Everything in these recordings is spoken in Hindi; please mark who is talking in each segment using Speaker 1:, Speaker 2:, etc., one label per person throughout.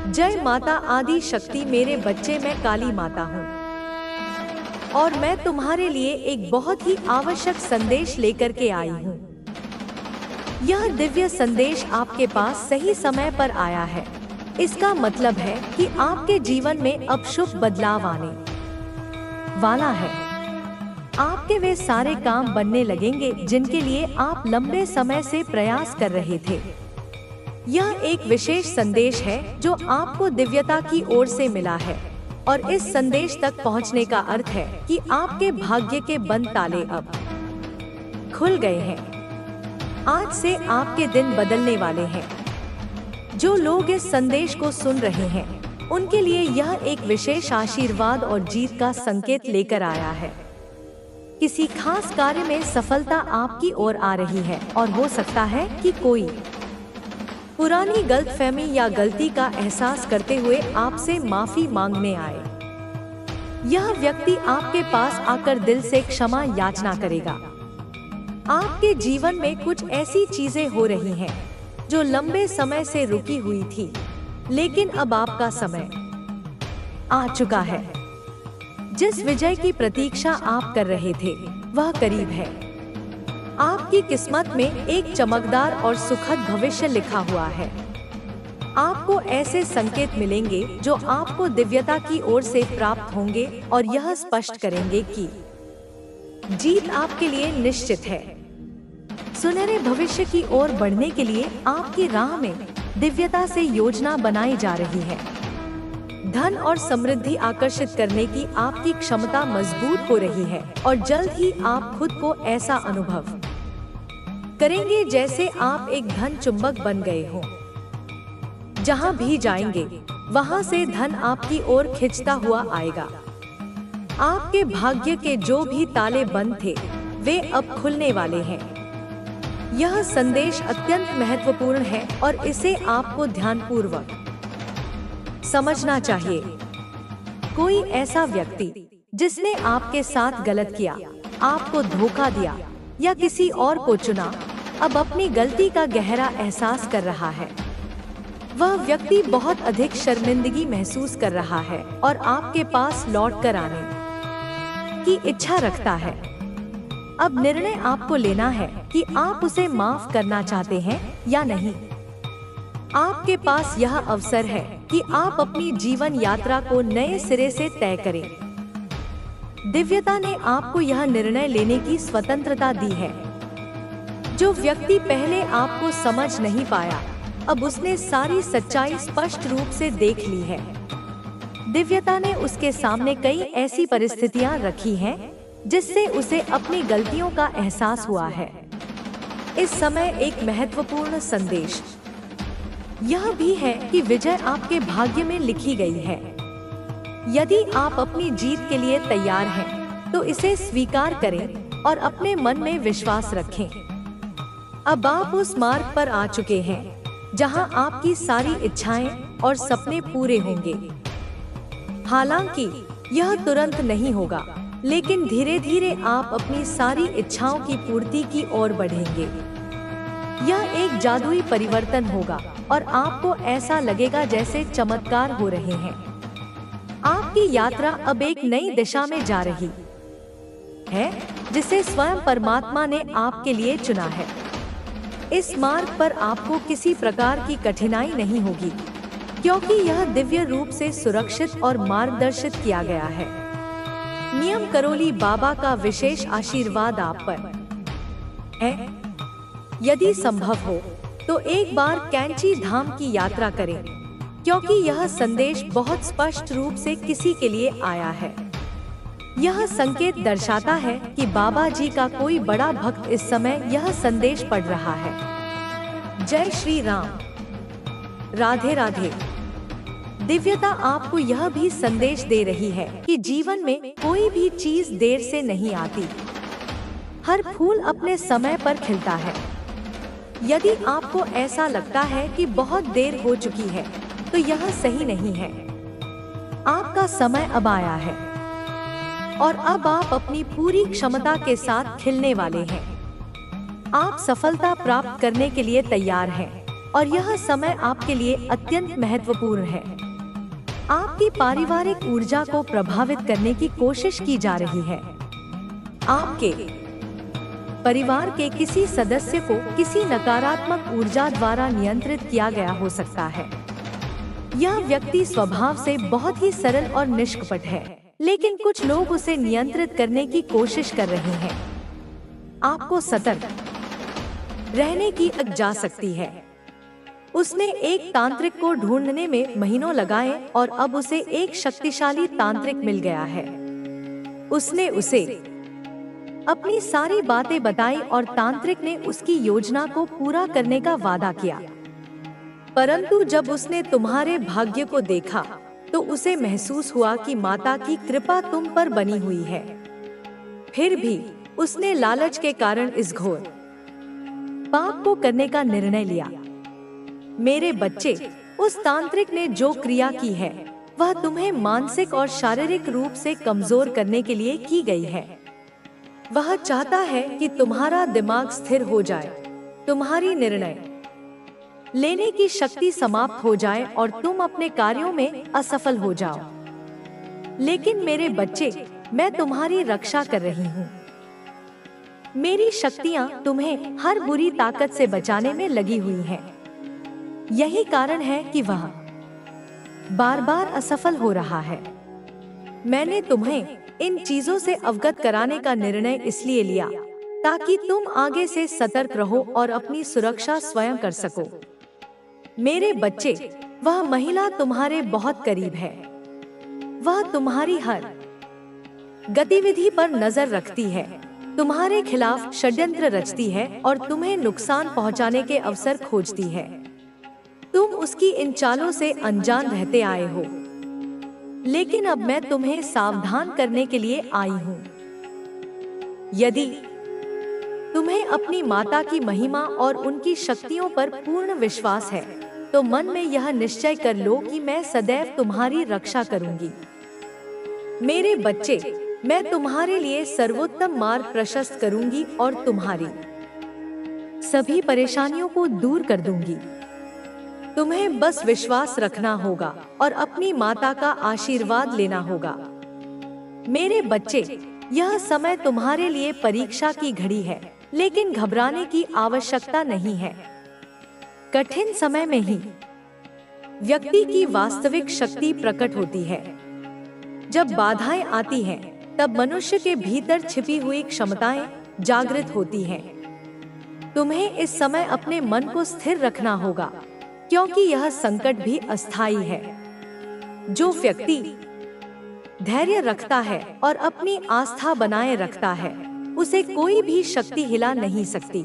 Speaker 1: जय माता आदि शक्ति मेरे बच्चे, मैं काली माता हूँ और मैं तुम्हारे लिए एक बहुत ही आवश्यक संदेश लेकर के आई हूँ। यह दिव्य संदेश आपके पास सही समय पर आया है। इसका मतलब है कि आपके जीवन में अब शुभ बदलाव आने वाला है। आपके वे सारे काम बनने लगेंगे जिनके लिए आप लंबे समय से प्रयास कर रहे थे। यह एक विशेष संदेश है जो आपको दिव्यता की ओर से मिला है और इस संदेश तक पहुंचने का अर्थ है कि आपके भाग्य के बंद ताले अब खुल गए हैं। आज से आपके दिन बदलने वाले हैं। जो लोग इस संदेश को सुन रहे हैं उनके लिए यह एक विशेष आशीर्वाद और जीत का संकेत लेकर आया है। किसी खास कार्य में सफलता आपकी ओर आ रही है और हो सकता है कि कोई पुरानी गलतफहमी या गलती का एहसास करते हुए आपसे माफी मांगने आए। यह व्यक्ति आपके पास आकर दिल से क्षमा याचना करेगा। आपके जीवन में कुछ ऐसी चीजें हो रही हैं जो लंबे समय से रुकी हुई थी, लेकिन अब आपका समय आ चुका है। जिस विजय की प्रतीक्षा आप कर रहे थे वह करीब है। आपकी किस्मत में एक चमकदार और सुखद भविष्य लिखा हुआ है। आपको ऐसे संकेत मिलेंगे जो आपको दिव्यता की ओर से प्राप्त होंगे और यह स्पष्ट करेंगे कि जीत आपके लिए निश्चित है। सुनहरे भविष्य की ओर बढ़ने के लिए आपकी राह में दिव्यता से योजना बनाई जा रही है। धन और समृद्धि आकर्षित करने की आपकी क्षमता मजबूत हो रही है और जल्द ही आप खुद को ऐसा अनुभव करेंगे जैसे आप एक धन चुंबक बन गए हो। जहां भी जाएंगे वहां से धन आपकी ओर खिंचता हुआ आएगा। आपके भाग्य के जो भी ताले बंद थे वे अब खुलने वाले हैं। यह संदेश अत्यंत महत्वपूर्ण है और इसे आपको ध्यानपूर्वक समझना चाहिए। कोई ऐसा व्यक्ति जिसने आपके साथ गलत किया, आपको धोखा दिया या किसी और को चुना, अब अपनी गलती का गहरा एहसास कर रहा है। वह व्यक्ति बहुत अधिक शर्मिंदगी महसूस कर रहा है और आपके पास लौट कर आने की इच्छा रखता है। अब निर्णय आपको लेना है कि आप उसे माफ करना चाहते हैं या नहीं। आपके पास यह अवसर है कि आप अपनी जीवन यात्रा को नए सिरे से तय करें। दिव्यता ने आपको यह निर्णय लेने की स्वतंत्रता दी है। जो व्यक्ति पहले आपको समझ नहीं पाया, अब उसने सारी सच्चाई स्पष्ट रूप से देख ली है। दिव्यता ने उसके सामने कई ऐसी परिस्थितियां रखी हैं जिससे उसे अपनी गलतियों का एहसास हुआ है। इस समय एक महत्वपूर्ण संदेश यह भी है कि विजय आपके भाग्य में लिखी गई है। यदि आप अपनी जीत के लिए तैयार हैं, तो इसे स्वीकार करें और अपने मन में विश्वास रखें। अब आप उस मार्ग पर आ चुके हैं जहां आपकी सारी इच्छाएं और सपने पूरे होंगे। हालांकि यह तुरंत नहीं होगा, लेकिन धीरे धीरे आप अपनी सारी इच्छाओं की पूर्ति की ओर बढ़ेंगे। यह एक जादुई परिवर्तन होगा और आपको ऐसा लगेगा जैसे चमत्कार हो रहे हैं। आपकी यात्रा अब एक नई दिशा में जा रही है जिसे स्वयं परमात्मा ने आपके लिए चुना है। इस मार्ग पर आपको किसी प्रकार की कठिनाई नहीं होगी, क्योंकि यह दिव्य रूप से सुरक्षित और मार्गदर्शित किया गया है। नियम करोली बाबा का विशेष आशीर्वाद आप पर है। यदि संभव हो तो एक बार कैंची धाम की यात्रा करें, क्योंकि यह संदेश बहुत स्पष्ट रूप से किसी के लिए आया है। यह संकेत दर्शाता है कि बाबा जी का कोई बड़ा भक्त इस समय यह संदेश पढ़ रहा है। जय श्री राम। राधे राधे। दिव्यता आपको यह भी संदेश दे रही है कि जीवन में कोई भी चीज देर से नहीं आती। हर फूल अपने समय पर खिलता है। यदि आपको ऐसा लगता है कि बहुत देर हो चुकी है, तो यह सही नहीं है। आपका समय अब आया है और अब आप अपनी पूरी क्षमता के साथ खिलने वाले हैं। आप सफलता प्राप्त करने के लिए तैयार हैं और यह समय आपके लिए अत्यंत महत्वपूर्ण है। आपकी पारिवारिक ऊर्जा को प्रभावित करने की कोशिश की जा रही है। आपके परिवार के किसी सदस्य को किसी नकारात्मक ऊर्जा द्वारा नियंत्रित किया गया हो सकता है। यह व्यक्ति स्वभाव से बहुत ही सरल और निष्कपट है, लेकिन कुछ लोग उसे नियंत्रित करने की कोशिश कर रहे हैं। आपको सतर्क रहने की जा सकती है। उसने एक तांत्रिक को ढूंढने में महीनों लगाए और अब उसे एक शक्तिशाली तांत्रिक मिल गया है। उसने उसे अपनी सारी बातें बताई और तांत्रिक ने उसकी योजना को पूरा करने का वादा किया। परंतु जब उसने तुम्हारे भाग्य को देखा तो उसे महसूस हुआ कि माता की कृपा तुम पर बनी हुई है। फिर भी उसने लालच के कारण इस घोर पाप को करने का निर्णय लिया। मेरे बच्चे, उस तांत्रिक ने जो क्रिया की है वह तुम्हें मानसिक और शारीरिक रूप से कमजोर करने के लिए की गई है। वह चाहता है कि तुम्हारा दिमाग स्थिर हो जाए, तुम्हारी निर्णय लेने की शक्ति समाप्त हो जाए और तुम अपने कार्यों में असफल हो जाओ। लेकिन मेरे बच्चे, मैं तुम्हारी रक्षा कर रही हूँ। मेरी शक्तियाँ तुम्हें हर बुरी ताकत से बचाने में लगी हुई हैं। यही कारण है कि वह बार बार असफल हो रहा है। मैंने तुम्हें इन चीजों से अवगत कराने का निर्णय इसलिए लिया ताकि तुम आगे से सतर्क रहो और अपनी सुरक्षा स्वयं कर सको। मेरे बच्चे, वह महिला तुम्हारे बहुत करीब है। वह तुम्हारी हर गतिविधि पर नजर रखती है, तुम्हारे खिलाफ षड्यंत्र रचती है और तुम्हें नुकसान पहुंचाने के अवसर खोजती है। तुम उसकी इन चालों से अनजान रहते आए हो, लेकिन अब मैं तुम्हें सावधान करने के लिए आई हूँ। यदि तुम्हें अपनी माता की महिमा और उनकी शक्तियों पर पूर्ण विश्वास है, तो मन में यह निश्चय कर लो कि मैं सदैव तुम्हारी रक्षा करूंगी। मेरे बच्चे, मैं तुम्हारे लिए सर्वोत्तम मार्ग प्रशस्त करूंगी और तुम्हारी सभी परेशानियों को दूर कर दूंगी। तुम्हें बस विश्वास रखना होगा और अपनी माता का आशीर्वाद लेना होगा। मेरे बच्चे, यह समय तुम्हारे लिए परीक्षा की घड़ी है, लेकिन घबराने की आवश्यकता नहीं है। कठिन समय में ही व्यक्ति की वास्तविक शक्ति प्रकट होती है। जब बाधाएं आती हैं, तब मनुष्य के भीतर छिपी हुई क्षमताएं जागृत होती हैं। तुम्हें इस समय अपने मन को स्थिर रखना होगा, क्योंकि यह संकट भी अस्थायी है। जो व्यक्ति धैर्य रखता है और अपनी आस्था बनाए रखता है, उसे कोई भी शक्ति हिला नहीं सकती।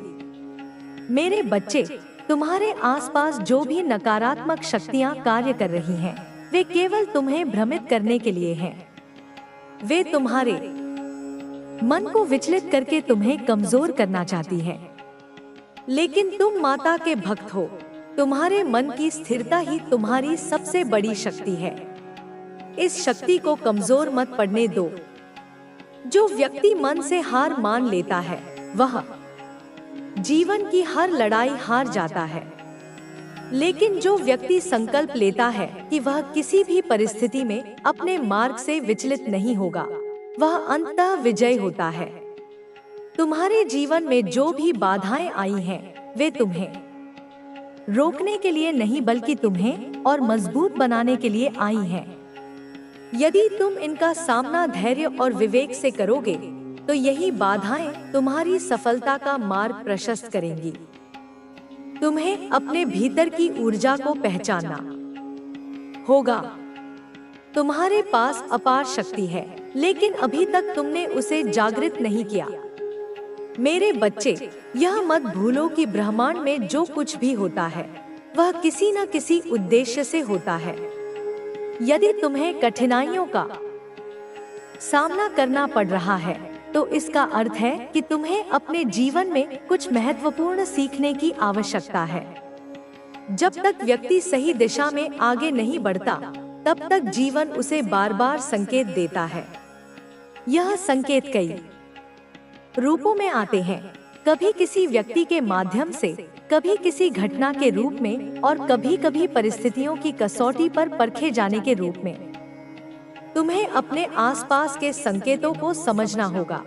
Speaker 1: मेरे बच्चे, तुम्हारे आसपास जो भी नकारात्मक शक्तियां कार्य कर रही हैं, वे केवल तुम्हें भ्रमित करने के लिए हैं। वे तुम्हारे मन को विचलित करके तुम्हें कमजोर करना चाहती हैं। लेकिन तुम माता के भक्त हो। तुम्हारे मन की स्थिरता ही तुम्हारी सबसे बड़ी शक्ति है। इस शक्ति को कमजोर मत पड़ने दो। जो व्यक्ति मन से हार मान लेता है, वह जीवन की हर लड़ाई हार जाता है। लेकिन जो व्यक्ति संकल्प लेता है कि वह किसी भी परिस्थिति में अपने मार्ग से विचलित नहीं होगा, वह अंततः विजयी होता है। तुम्हारे जीवन में जो भी बाधाएं आई हैं, वे तुम्हें रोकने के लिए नहीं बल्कि तुम्हें और मजबूत बनाने के लिए आई हैं। यदि तुम इनका सामना धैर्य और विवेक से करोगे, तो यही बाधाएं तुम्हारी सफलता का मार्ग प्रशस्त करेंगी। तुम्हें अपने भीतर की ऊर्जा को पहचानना होगा। तुम्हारे पास अपार शक्ति है, लेकिन अभी तक तुमने उसे जागृत नहीं किया। मेरे बच्चे, यह मत भूलो कि ब्रह्मांड में जो कुछ भी होता है, वह किसी न किसी उद्देश्य से होता है। यदि तुम्हें कठिनाइयों का सामना करना पड़ रहा है, तो इसका अर्थ है कि तुम्हें अपने जीवन में कुछ महत्वपूर्ण सीखने की आवश्यकता है। जब तक व्यक्ति सही दिशा में आगे नहीं बढ़ता, तब तक जीवन उसे बार बार संकेत देता है। यह संकेत कई रूपों में आते हैं। कभी किसी व्यक्ति के माध्यम से, कभी किसी घटना के रूप में और कभी कभी परिस्थितियों की कसौटी पर परखे जाने के रूप में। तुम्हें अपने आसपास के संकेतों को समझना होगा।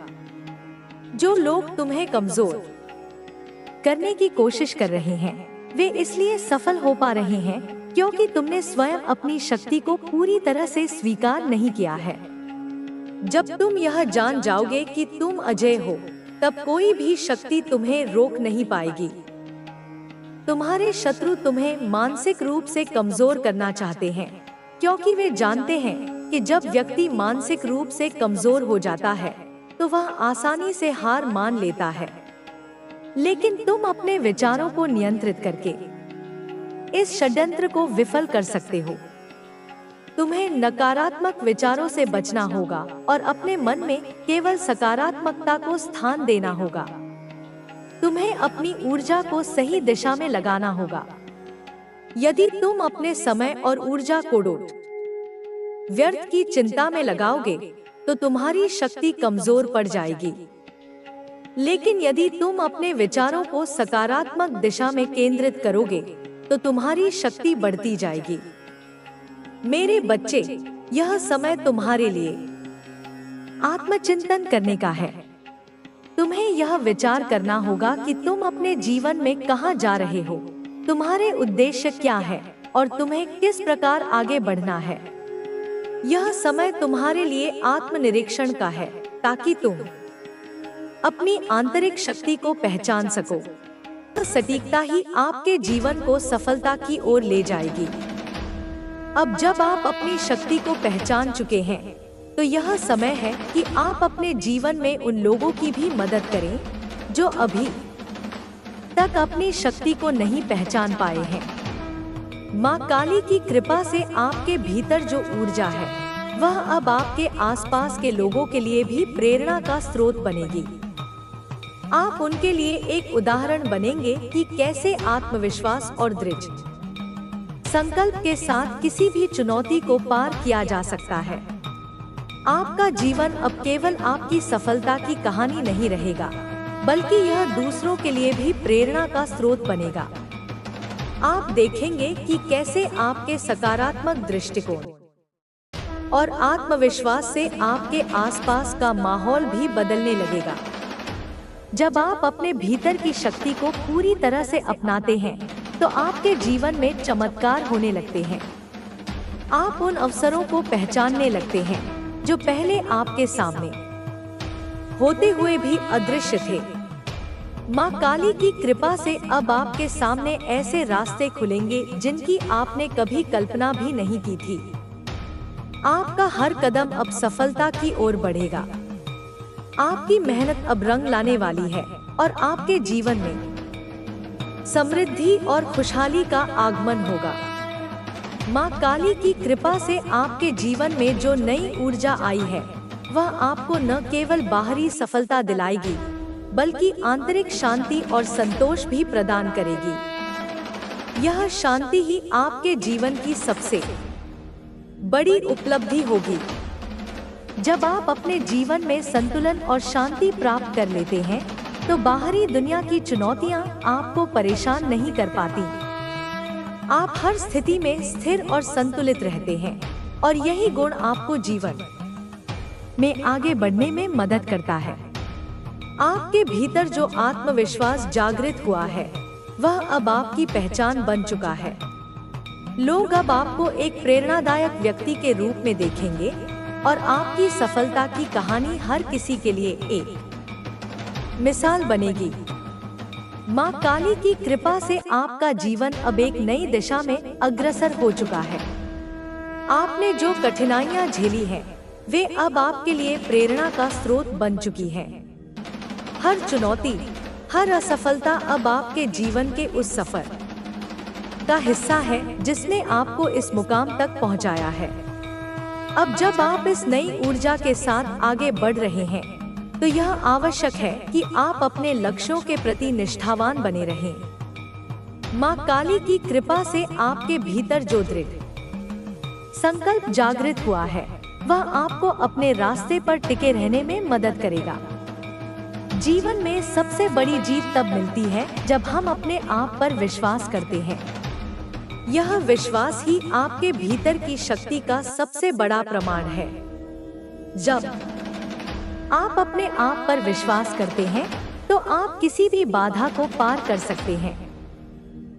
Speaker 1: जो लोग तुम्हें कमजोर करने की कोशिश कर रहे हैं, वे इसलिए सफल हो पा रहे हैं क्योंकि तुमने स्वयं अपनी शक्ति को पूरी तरह से स्वीकार नहीं किया है। जब तुम यह जान जाओगे कि तुम अजेय हो, तब कोई भी शक्ति तुम्हें रोक नहीं पाएगी। तुम्हारे शत्रु तुम्हें मानसिक रूप से कमजोर करना चाहते हैं, क्योंकि वे जानते हैं कि जब व्यक्ति मानसिक रूप से कमजोर हो जाता है तो वह आसानी से हार मान लेता है। लेकिन तुम अपने विचारों को नियंत्रित करके इस षड्यंत्र को विफल कर सकते हो। तुम्हें नकारात्मक विचारों से बचना होगा और अपने मन में केवल सकारात्मकता को स्थान देना होगा। तुम्हें अपनी ऊर्जा को सही दिशा में लगाना होगा। यदि तुम अपने समय और ऊर्जा को व्यर्थ की चिंता में लगाओगे तो तुम्हारी शक्ति कमजोर पड़ जाएगी। लेकिन यदि तुम अपने विचारों को सकारात्मक दिशा में केंद्रित करोगे तो तुम्हारी शक्ति बढ़ती जाएगी। मेरे बच्चे, यह समय तुम्हारे लिए आत्मचिंतन करने का है। तुम्हें यह विचार करना होगा कि तुम अपने जीवन में कहां जा रहे हो, तुम्हारे उद्देश्य क्या है और तुम्हें किस प्रकार आगे बढ़ना है। यह समय तुम्हारे लिए आत्मनिरीक्षण का है, ताकि तुम अपनी आंतरिक शक्ति को पहचान सको। सटीकता ही आपके जीवन को सफलता की ओर ले जाएगी। अब जब आप अपनी शक्ति को पहचान चुके हैं, तो यह समय है कि आप अपने जीवन में उन लोगों की भी मदद करें जो अभी तक अपनी शक्ति को नहीं पहचान पाए हैं। माँ काली की कृपा से आपके भीतर जो ऊर्जा है, वह अब आपके आसपास के लोगों के लिए भी प्रेरणा का स्रोत बनेगी। आप उनके लिए एक उदाहरण बनेंगे कि कैसे आत्मविश्वास और दृढ़ संकल्प के साथ किसी भी चुनौती को पार किया जा सकता है। आपका जीवन अब केवल आपकी सफलता की कहानी नहीं रहेगा, बल्कि यह दूसरों के लिए भी प्रेरणा का स्रोत बनेगा। आप देखेंगे कि कैसे आपके सकारात्मक दृष्टिकोण और आत्मविश्वास से आपके आसपास का माहौल भी बदलने लगेगा। जब आप अपने भीतर की शक्ति को पूरी तरह से अपनाते हैं, तो आपके जीवन में चमत्कार होने लगते हैं। आप उन अवसरों को पहचानने लगते हैं जो पहले आपके सामने होते हुए भी अदृश्य थे। माँ काली की कृपा से अब आपके सामने ऐसे रास्ते खुलेंगे जिनकी आपने कभी कल्पना भी नहीं की थी। आपका हर कदम अब सफलता की ओर बढ़ेगा। आपकी मेहनत अब रंग लाने वाली है और आपके जीवन में समृद्धि और खुशहाली का आगमन होगा। माँ काली की कृपा से आपके जीवन में जो नई ऊर्जा आई है, वह आपको न केवल बाहरी सफलता दिलाएगी, बल्कि आंतरिक शांति और संतोष भी प्रदान करेगी। यह शांति ही आपके जीवन की सबसे बड़ी उपलब्धि होगी। जब आप अपने जीवन में संतुलन और शांति प्राप्त कर लेते हैं, तो बाहरी दुनिया की चुनौतियां आपको परेशान नहीं कर पाती। आप हर स्थिति में स्थिर और संतुलित रहते हैं, और यही गुण आपको जीवन में आगे बढ़ने में मदद करता है। आपके भीतर जो आत्मविश्वास जागृत हुआ है, वह अब आपकी पहचान बन चुका है। लोग अब आपको एक प्रेरणादायक व्यक्ति के रूप में देखेंगे, और आपकी सफलता की कहानी हर किसी के लिए एक मिसाल बनेगी। माँ काली की कृपा से आपका जीवन अब एक नई दिशा में अग्रसर हो चुका है। आपने जो कठिनाइयाँ झेली हैं, वे अब आपके लिए प्रेरणा का स्रोत बन चुकी हैं। हर चुनौती, हर असफलता अब आपके जीवन के उस सफर का हिस्सा है जिसने आपको इस मुकाम तक पहुंचाया है। अब जब आप इस नई ऊर्जा के साथ आगे बढ़ रहे हैं, तो यह आवश्यक है कि आप अपने लक्ष्यों के प्रति निष्ठावान बने रहें। माँ काली की कृपा से आपके भीतर जो दृढ़ संकल्प जागृत हुआ है, वह आपको अपने रास्ते पर टिके रहने में मदद करेगा। जीवन में सबसे बड़ी जीत तब मिलती है जब हम अपने आप पर विश्वास करते हैं। यह विश्वास ही आपके भीतर की शक्ति का सबसे बड़ा प्रमाण है। जब आप अपने आप पर विश्वास करते हैं तो आप किसी भी बाधा को पार कर सकते हैं।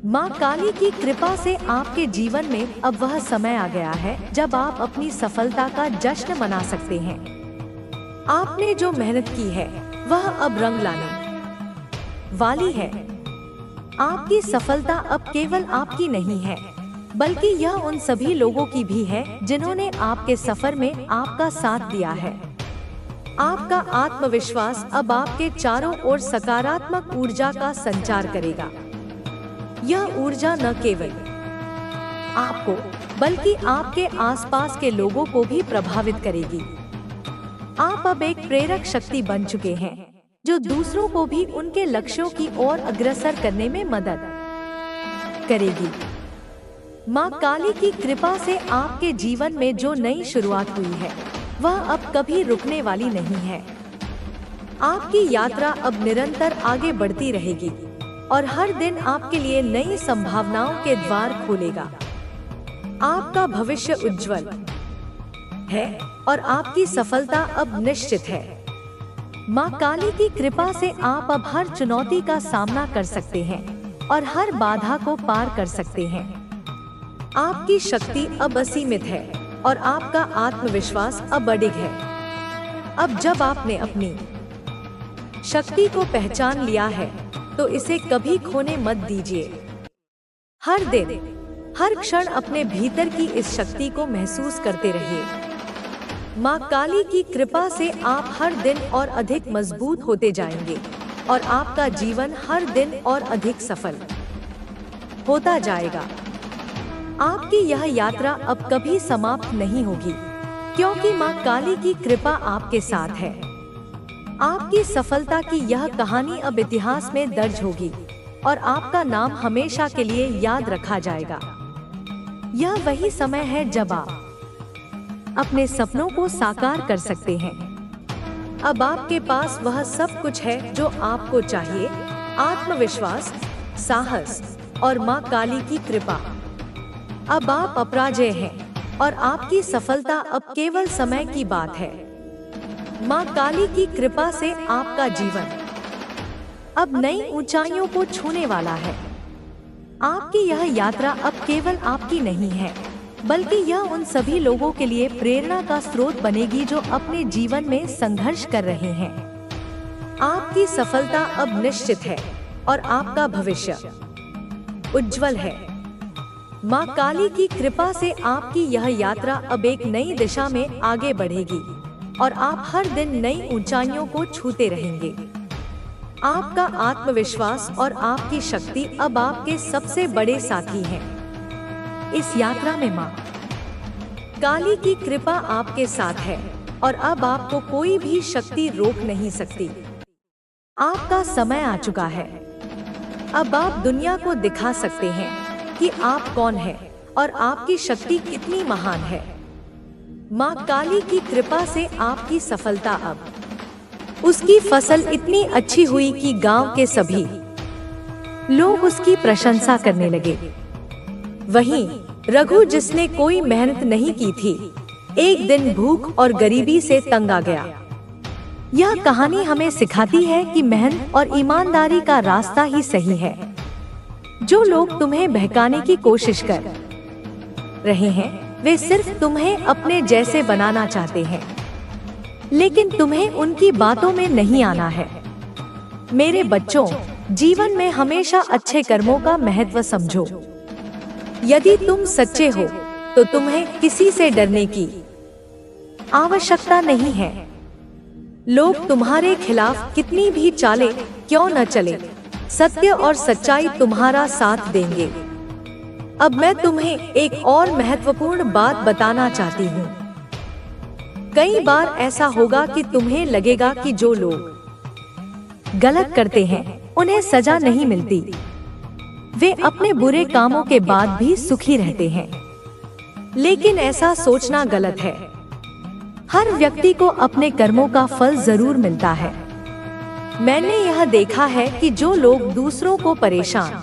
Speaker 1: माँ काली की कृपा से आपके जीवन में अब वह समय आ गया है जब आप अपनी सफलता का जश्न मना सकते हैं। आपने जो मेहनत की है वह अब रंग लाने वाली है। आपकी सफलता अब केवल आपकी नहीं है, बल्कि यह उन सभी लोगों की भी है जिन्होंने आपके सफर में आपका साथ दिया है। आपका आत्मविश्वास अब आपके चारों ओर सकारात्मक ऊर्जा का संचार करेगा। यह ऊर्जा न केवल आपको बल्कि आपके आसपास के लोगों को भी प्रभावित करेगी। आप अब एक प्रेरक शक्ति बन चुके हैं जो दूसरों को भी उनके लक्ष्यों की ओर अग्रसर करने में मदद करेगी। माँ काली की कृपा से आपके जीवन में जो नई शुरुआत हुई है वह अब कभी रुकने वाली नहीं है। आपकी यात्रा अब निरंतर आगे बढ़ती रहेगी और हर दिन आपके लिए नई संभावनाओं के द्वार खोलेगा। आपका भविष्य उज्जवल है और आपकी सफलता अब निश्चित है। माँ काली की कृपा से आप अब हर चुनौती का सामना कर सकते हैं और हर बाधा को पार कर सकते हैं। आपकी शक्ति अब असीमित है और आपका आत्मविश्वास अब अडिग है। अब जब आपने अपनी शक्ति को पहचान लिया है तो इसे कभी खोने मत दीजिए। हर दिन, हर क्षण अपने भीतर की इस शक्ति को महसूस करते रहिए। माँ काली की कृपा से आप हर दिन और अधिक मजबूत होते जाएंगे और आपका जीवन हर दिन और अधिक सफल होता जाएगा। आपकी यह यात्रा अब कभी समाप्त नहीं होगी, क्योंकि माँ काली की कृपा आपके साथ है। आपकी सफलता की यह कहानी अब इतिहास में दर्ज होगी और आपका नाम हमेशा के लिए याद रखा जाएगा। यह वही समय है जब आप अपने सपनों को साकार कर सकते हैं। अब आपके पास वह सब कुछ है जो आपको चाहिए: आत्मविश्वास, साहस और माँ काली की कृपा। अब आप अपराजेय हैं और आपकी सफलता अब केवल समय की बात है। माँ काली की कृपा से आपका जीवन अब नई ऊंचाइयों को छूने वाला है। आपकी यह यात्रा अब केवल आपकी नहीं है, बल्कि यह उन सभी लोगों के लिए प्रेरणा का स्रोत बनेगी जो अपने जीवन में संघर्ष कर रहे हैं। आपकी सफलता अब निश्चित है और आपका भविष्य उज्जवल है। माँ काली की कृपा से आपकी यह यात्रा अब एक नई दिशा में आगे बढ़ेगी और आप हर दिन नई ऊंचाइयों को छूते रहेंगे। आपका आत्मविश्वास और आपकी शक्ति अब आपके सबसे बड़े साथी हैं। इस यात्रा में माँ काली की कृपा आपके साथ है और अब आपको कोई भी शक्ति रोक नहीं सकती। आपका समय आ चुका है। अब आप दुनिया को दिखा सकते हैं कि आप कौन हैं और आपकी शक्ति कितनी महान है। माँ काली की कृपा से आपकी सफलता अब उसकी फसल इतनी अच्छी हुई कि गांव के सभी लोग उसकी प्रशंसा करने लगे। वहीं रघु, जिसने कोई मेहनत नहीं की थी, एक दिन भूख और गरीबी से तंग आ गया। यह कहानी हमें सिखाती है कि मेहनत और ईमानदारी का रास्ता ही सही है। जो लोग तुम्हें बहकाने की कोशिश कर रहे हैं, वे सिर्फ तुम्हें अपने जैसे बनाना चाहते हैं, लेकिन तुम्हें उनकी बातों में नहीं आना है। मेरे बच्चों, जीवन में हमेशा अच्छे कर्मों का महत्व समझो। यदि तुम सच्चे हो तो तुम्हें किसी से डरने की आवश्यकता नहीं है। लोग तुम्हारे खिलाफ कितनी भी चाले क्यों न चले, सत्य और सच्चाई तुम्हारा साथ देंगे। अब मैं तुम्हें एक और महत्वपूर्ण बात बताना चाहती हूँ। कई बार ऐसा होगा कि तुम्हें लगेगा कि जो लोग गलत करते हैं उन्हें सजा नहीं मिलती। वे अपने बुरे कामों के बाद भी सुखी रहते हैं, लेकिन ऐसा सोचना गलत है। हर व्यक्ति को अपने कर्मों का फल जरूर मिलता है। मैंने यह देखा है कि जो लोग दूसरों को परेशान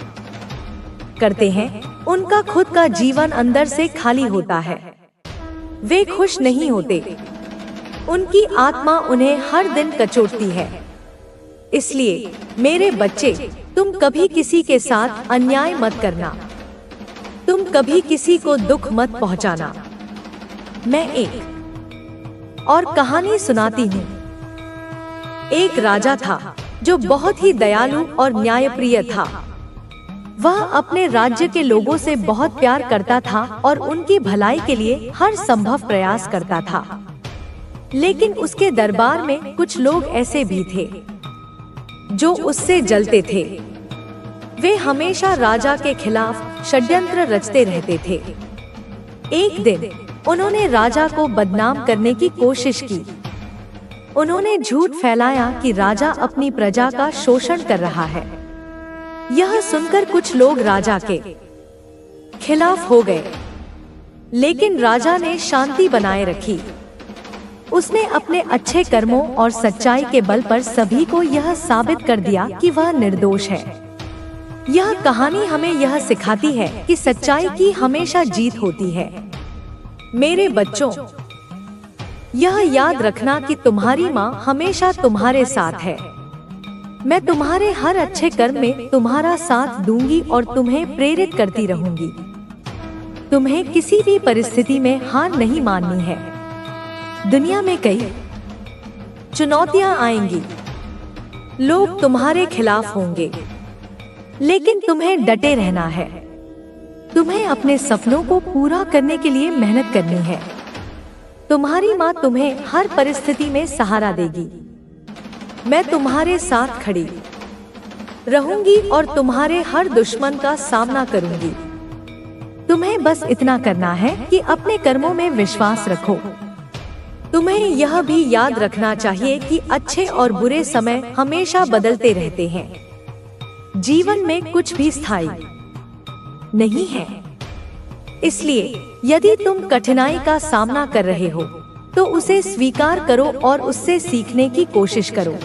Speaker 1: करते हैं, उनका खुद का जीवन अंदर से खाली होता है। वे खुश नहीं होते। उनकी आत्मा उन्हें हर दिन कचोटती है। इसलिए मेरे बच्चे, तुम कभी किसी के साथ अन्याय मत करना। तुम कभी किसी को दुख मत पहुंचाना। मैं एक और कहानी सुनाती हूँ। एक राजा था जो बहुत ही दयालु और न्यायप्रिय था। वह अपने राज्य के लोगों से बहुत प्यार करता था और उनकी भलाई के लिए हर संभव प्रयास करता था। लेकिन उसके दरबार में कुछ लोग ऐसे भी थे जो उससे जलते थे। वे हमेशा राजा के खिलाफ षड्यंत्र रचते रहते थे। एक दिन उन्होंने राजा को बदनाम करने की कोशिश की। उन्होंने झूठ फैलाया कि राजा अपनी प्रजा का शोषण कर रहा है। यह सुनकर कुछ लोग राजा के खिलाफ हो गए, लेकिन राजा ने शांति बनाए रखी। उसने अपने अच्छे कर्मों और सच्चाई के बल पर सभी को यह साबित कर दिया कि वह निर्दोष है। यह कहानी हमें यह सिखाती है कि सच्चाई की हमेशा जीत होती है। मेरे बच्चों, यह याद रखना कि तुम्हारी माँ हमेशा तुम्हारे साथ है। मैं तुम्हारे हर अच्छे कर्म में तुम्हारा साथ दूंगी और तुम्हें प्रेरित करती रहूंगी। तुम्हें किसी भी परिस्थिति में हार नहीं माननी है। दुनिया में कई चुनौतियां आएंगी, लोग तुम्हारे खिलाफ होंगे, लेकिन तुम्हें डटे रहना है। तुम्हें अपने सपनों को पूरा करने के लिए मेहनत करनी है। तुम्हारी माँ तुम्हें हर परिस्थिति में सहारा देगी। मैं तुम्हारे साथ खड़ी रहूंगी और तुम्हारे हर दुश्मन का सामना करूंगी। तुम्हें बस इतना करना है कि अपने कर्मों में विश्वास रखो। तुम्हें यह भी याद रखना चाहिए कि अच्छे और बुरे समय हमेशा बदलते रहते हैं। जीवन में कुछ भी स्थायी नहीं है। इसलिए यदि तुम कठिनाई का सामना कर रहे हो तो उसे स्वीकार करो और उससे सीखने की कोशिश करो।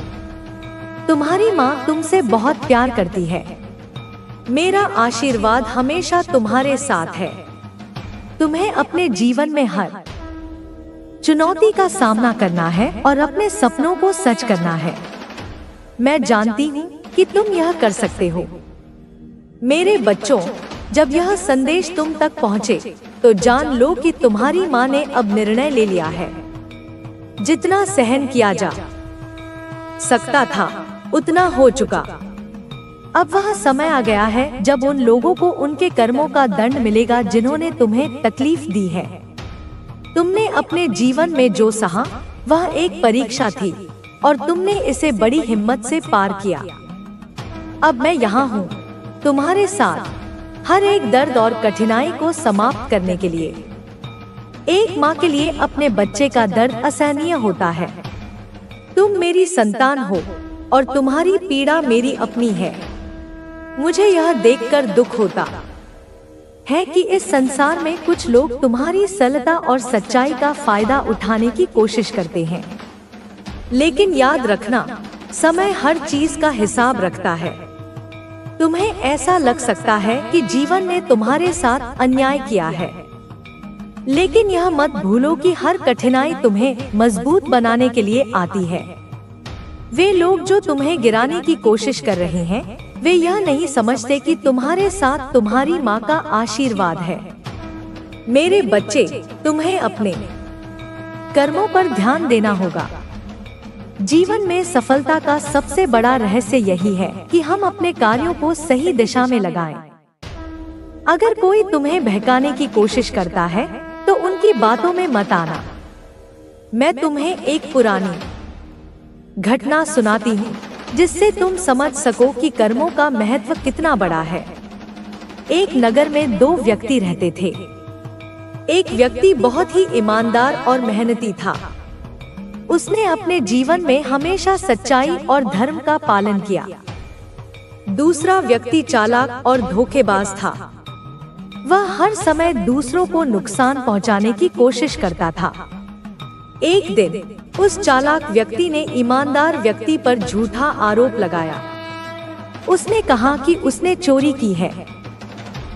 Speaker 1: तुम्हारी माँ तुमसे बहुत प्यार करती है। मेरा आशीर्वाद हमेशा तुम्हारे साथ है। तुम्हें अपने जीवन में हर चुनौती का सामना करना है और अपने सपनों को सच करना है। मैं जानती हूँ कि तुम यह कर सकते हो। मेरे बच्चों, जब यह संदेश तुम तक पहुँचे तो जान लो कि तुम्हारी माँ ने अब निर्णय ले लिया है। जितना सहन किया जा सकता था उतना हो चुका। अब वह समय आ गया है जब उन लोगों को उनके कर्मों का दंड मिलेगा जिन्होंने तुम्हें तकलीफ दी है। तुमने अपने जीवन में जो सहा वह एक परीक्षा थी और तुमने इसे बड़ी हिम्मत से पार किया। अब मैं यहाँ हूँ तुम्हारे साथ, हर एक दर्द और कठिनाई को समाप्त करने के लिए। एक माँ के लिए अपने बच्चे का दर्द असहनीय होता है। तुम मेरी संतान हो और तुम्हारी पीड़ा मेरी अपनी है। मुझे यह देखकर दुख होता है कि इस संसार में कुछ लोग तुम्हारी सरलता और सच्चाई का फायदा उठाने की कोशिश करते हैं। लेकिन याद रखना, समय हर चीज का हिसाब रखता है। तुम्हें ऐसा लग सकता है कि जीवन ने तुम्हारे साथ अन्याय किया है, लेकिन यह मत भूलो कि हर कठिनाई तुम्हें मजबूत बनाने के लिए आती है। वे लोग जो तुम्हें गिराने की कोशिश कर रहे हैं, वे यह नहीं समझते कि तुम्हारे साथ तुम्हारी माँ का आशीर्वाद है। मेरे बच्चे, तुम्हें अपने कर्मों पर ध्यान देना होगा। जीवन में सफलता का सबसे बड़ा रहस्य यही है कि हम अपने कार्यों को सही दिशा में लगाएं। अगर कोई तुम्हें बहकाने की कोशिश करता है तो उनकी बातों में मत आना। मैं तुम्हें एक पुरानी घटना सुनाती हूँ जिससे तुम समझ सको कि कर्मों का महत्व कितना बड़ा है। एक नगर में दो व्यक्ति रहते थे। एक व्यक्ति बहुत ही ईमानदार और मेहनती था। उसने अपने जीवन में हमेशा सच्चाई और धर्म का पालन किया। दूसरा व्यक्ति चालाक और धोखेबाज था। वह हर समय दूसरों को नुकसान पहुंचाने की कोशिश करता था। एक दिन उस चालाक व्यक्ति ने ईमानदार व्यक्ति पर झूठा आरोप लगाया। उसने कहा कि उसने चोरी की है।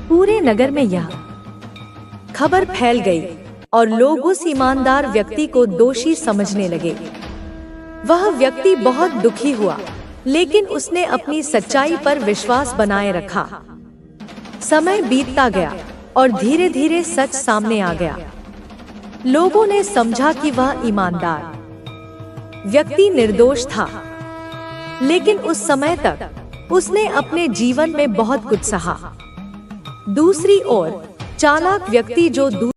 Speaker 1: पूरे नगर में यह खबर फैल गई और लोग उस ईमानदार व्यक्ति को दोषी समझने लगे। वह व्यक्ति बहुत दुखी हुआ, लेकिन उसने अपनी सच्चाई पर विश्वास बनाए रखा। समय बीतता गया और धीरे धीरे सच सामने आ गया। लोगों ने समझा कि वह ईमानदार व्यक्ति निर्दोष था, लेकिन उस समय तक उसने अपने जीवन में बहुत कुछ सहा। दूसरी ओर चालाक व्यक्ति जो